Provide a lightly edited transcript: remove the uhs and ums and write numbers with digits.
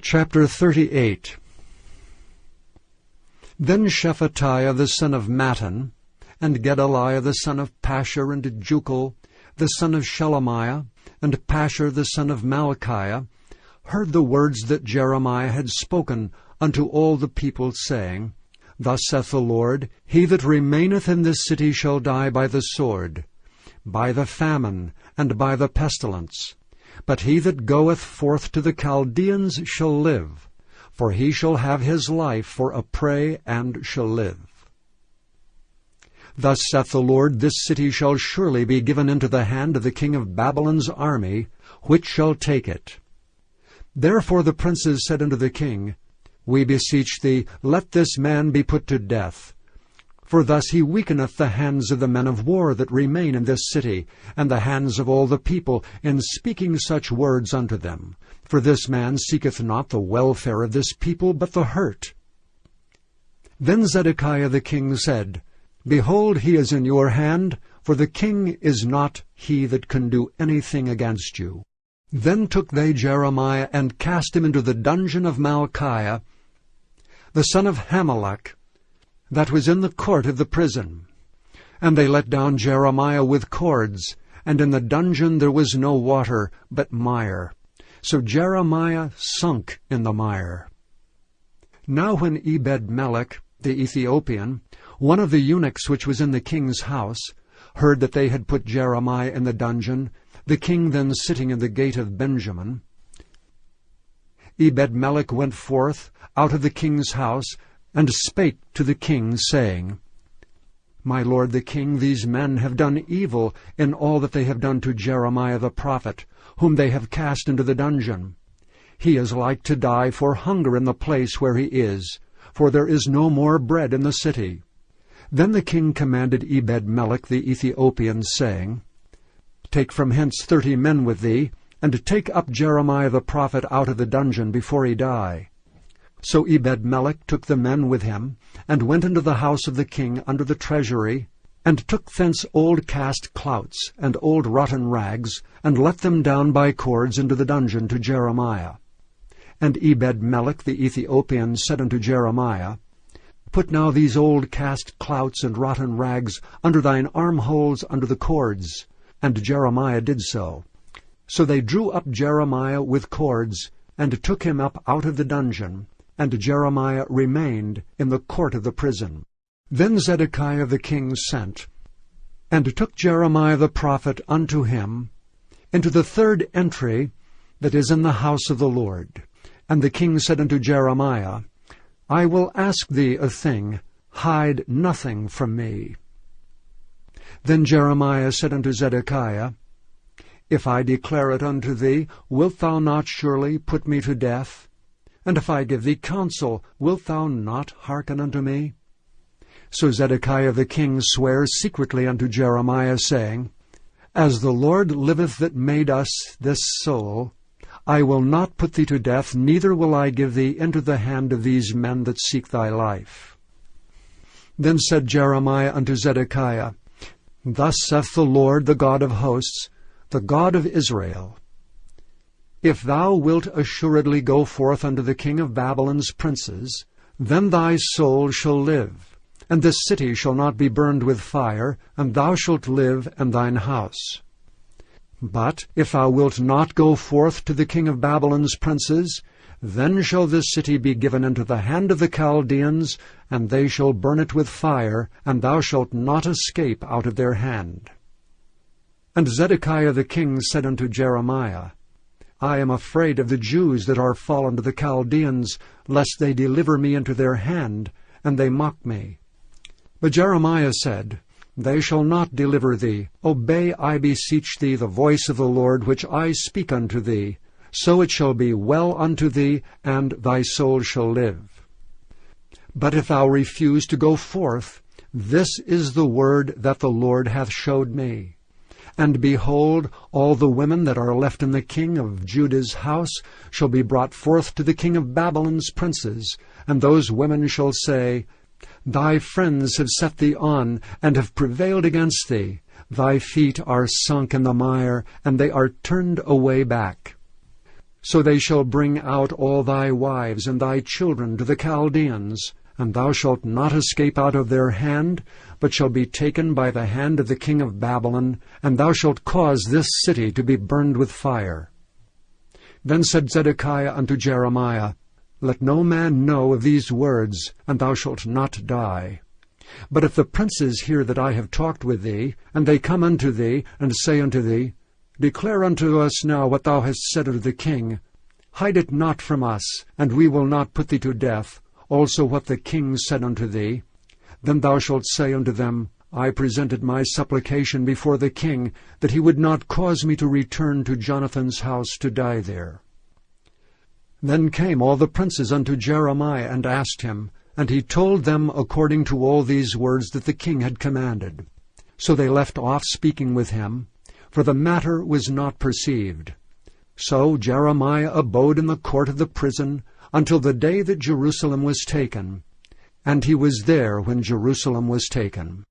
Chapter 38. Then Shephatiah the son of Mattan, and Gedaliah the son of Pashur, and Jucal the son of Shelemiah, and Pashur the son of Malchiah, heard the words that Jeremiah had spoken unto all the people, saying, Thus saith the Lord, He that remaineth in this city shall die by the sword, by the famine, and by the pestilence. But he that goeth forth to the Chaldeans shall live, for he shall have his life for a prey, and shall live. Thus saith the Lord, This city shall surely be given into the hand of the king of Babylon's army, which shall take it. Therefore the princes said unto the king, We beseech thee, let this man be put to death. For thus he weakeneth the hands of the men of war that remain in this city, and the hands of all the people, in speaking such words unto them. For this man seeketh not the welfare of this people, but the hurt. Then Zedekiah the king said, Behold, he is in your hand, for the king is not he that can do anything against you. Then took they Jeremiah, and cast him into the dungeon of Malchiah, the son of Hamelech, that was in the court of the prison. And they let down Jeremiah with cords, and in the dungeon there was no water, but mire. So Jeremiah sunk in the mire. Now when Ebed-melech the Ethiopian, one of the eunuchs which was in the king's house, heard that they had put Jeremiah in the dungeon, the king then sitting in the gate of Benjamin, Ebed-melech went forth out of the king's house, and spake to the king, saying, My lord the king, these men have done evil in all that they have done to Jeremiah the prophet, whom they have cast into the dungeon. He is like to die for hunger in the place where he is, for there is no more bread in the city. Then the king commanded Ebed-melech the Ethiopian, saying, Take from hence 30 men with thee, and take up Jeremiah the prophet out of the dungeon before he die. So Ebed-melech took the men with him, and went into the house of the king under the treasury, and took thence old cast clouts and old rotten rags, and let them down by cords into the dungeon to Jeremiah. And Ebed-melech the Ethiopian said unto Jeremiah, Put now these old cast clouts and rotten rags under thine armholes under the cords. And Jeremiah did so. So they drew up Jeremiah with cords, and took him up out of the dungeon, and Jeremiah remained in the court of the prison. Then Zedekiah the king sent, and took Jeremiah the prophet unto him into the 3rd entry that is in the house of the Lord. And the king said unto Jeremiah, I will ask thee a thing, hide nothing from me. Then Jeremiah said unto Zedekiah, If I declare it unto thee, wilt thou not surely put me to death? And if I give thee counsel, wilt thou not hearken unto me? So Zedekiah the king sware secretly unto Jeremiah, saying, As the Lord liveth that made us this soul, I will not put thee to death, neither will I give thee into the hand of these men that seek thy life. Then said Jeremiah unto Zedekiah, Thus saith the Lord, the God of hosts, the God of Israel, If thou wilt assuredly go forth unto the king of Babylon's princes, then thy soul shall live, and this city shall not be burned with fire, and thou shalt live and thine house. But if thou wilt not go forth to the king of Babylon's princes, then shall this city be given into the hand of the Chaldeans, and they shall burn it with fire, and thou shalt not escape out of their hand. And Zedekiah the king said unto Jeremiah, I am afraid of the Jews that are fallen to the Chaldeans, lest they deliver me into their hand, and they mock me. But Jeremiah said, They shall not deliver thee. Obey, I beseech thee, the voice of the Lord, which I speak unto thee. So it shall be well unto thee, and thy soul shall live. But if thou refuse to go forth, this is the word that the Lord hath showed me. And behold, all the women that are left in the king of Judah's house shall be brought forth to the king of Babylon's princes, and those women shall say, Thy friends have set thee on, and have prevailed against thee. Thy feet are sunk in the mire, and they are turned away back. So they shall bring out all thy wives and thy children to the Chaldeans, and thou shalt not escape out of their hand, but shall be taken by the hand of the king of Babylon, and thou shalt cause this city to be burned with fire. Then said Zedekiah unto Jeremiah, Let no man know of these words, and thou shalt not die. But if the princes hear that I have talked with thee, and they come unto thee, and say unto thee, Declare unto us now what thou hast said unto the king. Hide it not from us, and we will not put thee to death, also what the king said unto thee. Then thou shalt say unto them, I presented my supplication before the king, that he would not cause me to return to Jonathan's house to die there. Then came all the princes unto Jeremiah, and asked him, and he told them according to all these words that the king had commanded. So they left off speaking with him, for the matter was not perceived. So Jeremiah abode in the court of the prison until the day that Jerusalem was taken, and he was there when Jerusalem was taken.